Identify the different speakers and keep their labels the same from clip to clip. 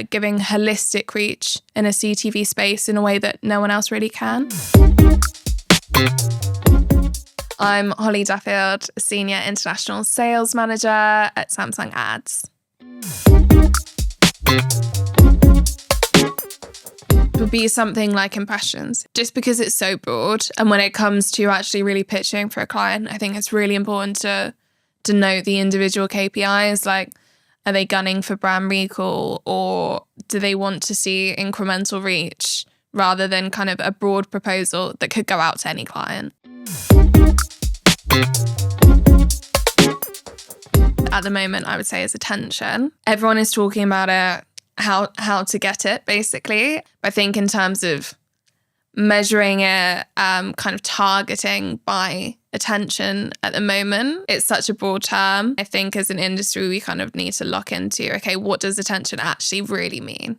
Speaker 1: giving holistic reach in a CTV space in a way that no one else really can. I'm Holly Duffield, Senior International Sales Manager at Samsung Ads. It would be something like impressions, just because it's so broad. And when it comes to actually really pitching for a client, I think it's really important to note the individual KPIs, like, are they gunning for brand recall, or do they want to see incremental reach rather than kind of a broad proposal that could go out to any client. At the moment, I would say is attention. Everyone is talking about it, how to get it, basically. I think in terms of measuring it, kind of targeting by attention at the moment, it's such a broad term. I think as an industry, we kind of need to lock into, okay, what does attention actually really mean?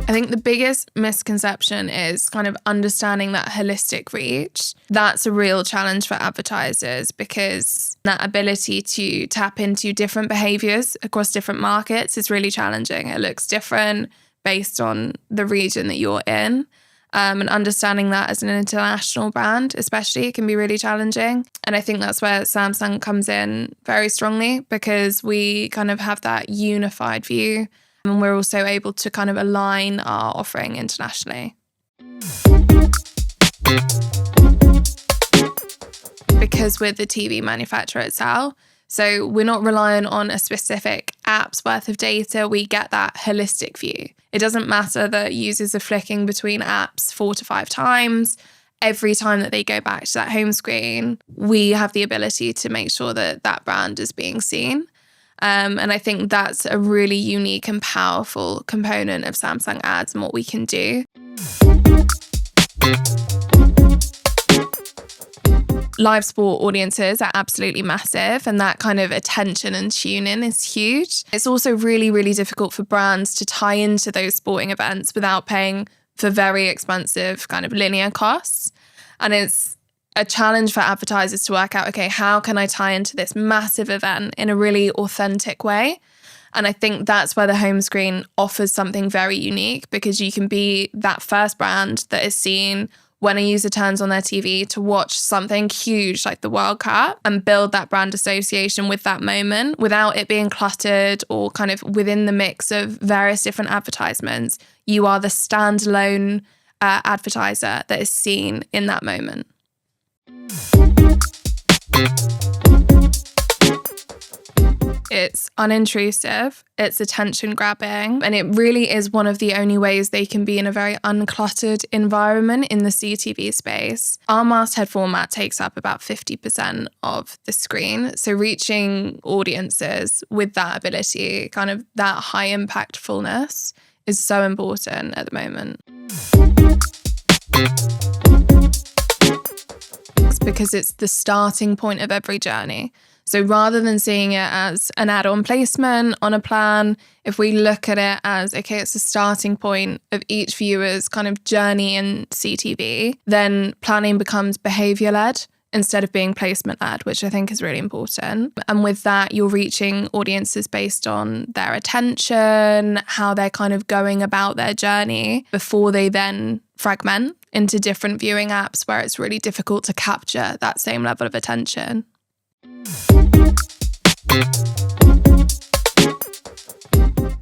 Speaker 1: I think the biggest misconception is kind of understanding that holistic reach. That's a real challenge for advertisers, because that ability to tap into different behaviours across different markets is really challenging. It looks different based on the region that you're in. And understanding that as an international brand, especially, it can be really challenging. And I think that's where Samsung comes in very strongly, because we kind of have that unified view. And we're also able to kind of align our offering internationally. Because we're the TV manufacturer itself, so we're not relying on a specific app's worth of data. We get that holistic view. It doesn't matter that users are flicking between apps 4 to 5 times. Every time that they go back to that home screen, we have the ability to make sure that that brand is being seen. And I think that's a really unique and powerful component of Samsung Ads and what we can do. Live sport audiences are absolutely massive, and that kind of attention and tune-in is huge. It's also really, really difficult for brands to tie into those sporting events without paying for very expensive kind of linear costs. And it's a challenge for advertisers to work out, okay, how can I tie into this massive event in a really authentic way? And I think that's where the home screen offers something very unique, because you can be that first brand that is seen when a user turns on their TV to watch something huge like the World Cup, and build that brand association with that moment without it being cluttered or kind of within the mix of various different advertisements. You are the standalone advertiser that is seen in that moment. It's unintrusive, it's attention grabbing, and it really is one of the only ways they can be in a very uncluttered environment in the CTV space. Our masthead format takes up about 50% of the screen, so reaching audiences with that ability, kind of that high impactfulness, is so important at the moment. Because it's the starting point of every journey. So rather than seeing it as an add-on placement on a plan, if we look at it as, okay, it's the starting point of each viewer's kind of journey in CTV, then planning becomes behaviour-led instead of being placement-led, which I think is really important. And with that, you're reaching audiences based on their attention, how they're kind of going about their journey, before they then fragment into different viewing apps where it's really difficult to capture that same level of attention.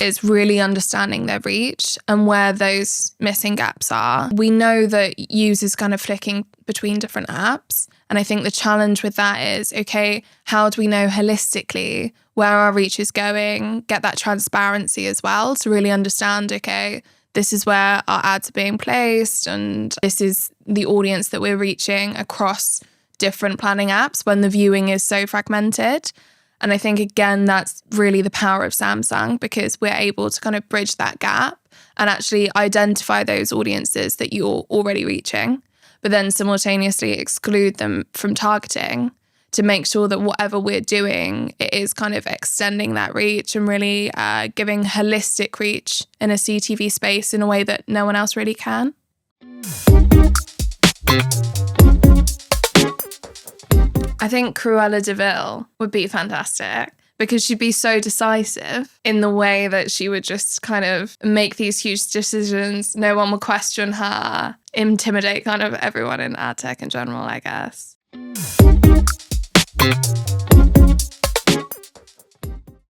Speaker 1: Is really understanding their reach and where those missing gaps are. We know that users kind of flicking between different apps. And I think the challenge with that is, okay, how do we know holistically where our reach is going, get that transparency as well to really understand, okay, this is where our ads are being placed, and this is the audience that we're reaching across different planning apps when the viewing is so fragmented. And I think, again, that's really the power of Samsung, because we're able to kind of bridge that gap and actually identify those audiences that you're already reaching, but then simultaneously exclude them from targeting to make sure that whatever we're doing, it is kind of extending that reach and really giving holistic reach in a CTV space in a way that no one else really can. I think Cruella de Vil would be fantastic. because she'd be so decisive in the way that she would just kind of make these huge decisions. No one would question her, intimidate kind of everyone in ad tech in general, I guess.